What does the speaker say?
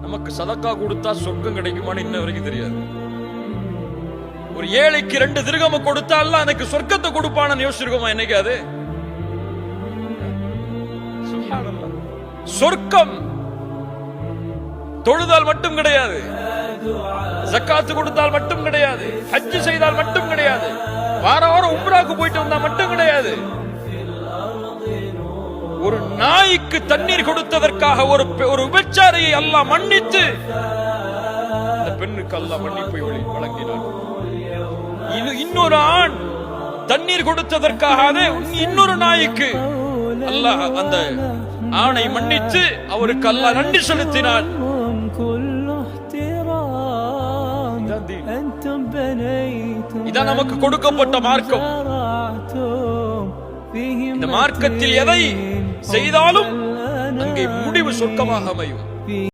நமக்கு சதக்கா கொடுத்தா சொர்க்கம் கிடைக்குமான்னு இன்ன வரைக்கும் தெரியாது. ஒரு ஏழைக்கு 2 திர்ஹம் கொடுத்தா அல்லாஹ் எனக்கு சொர்க்கத்தை கொடுப்பான்னு யோசிச்சிருக்கோமா என்னைக்காது? சுப்ஹானல்லாஹ். சொர்க்கம் தொழுதால் மட்டும் கிடையாது, ஜக்காத்து கொடுத்தால் மட்டும் கிடையாது, ஹஜ் செய்தால் மட்டும் கிடையாது, வாரம் உம்ராக்கு போயிட்டு வந்தா மட்டும் கிடையாது. ஒரு நாய்க்கு தண்ணீர் கொடுத்ததற்காக ஒரு விபச்சாரியை அல்லாஹ் மன்னித்து அந்த பெண்ணுக்கு அல்லாஹ் மன்னிப்பை வழங்கினார். இன்னொரு ஆண் தண்ணீர் கொடுத்ததற்காக இன்னொரு நாய்க்கு அல்லாஹ் அந்த ஆணை மன்னித்து அவருக்கு அல்லாஹ் நன்றி செலுத்தினார். இதான் நமக்கு கொடுக்கப்பட்ட மார்க்கம். இந்த மார்க்கத்தில் எதை செய்தாலும் அங்கே முடிவு சொர்க்கமாக அமையும்.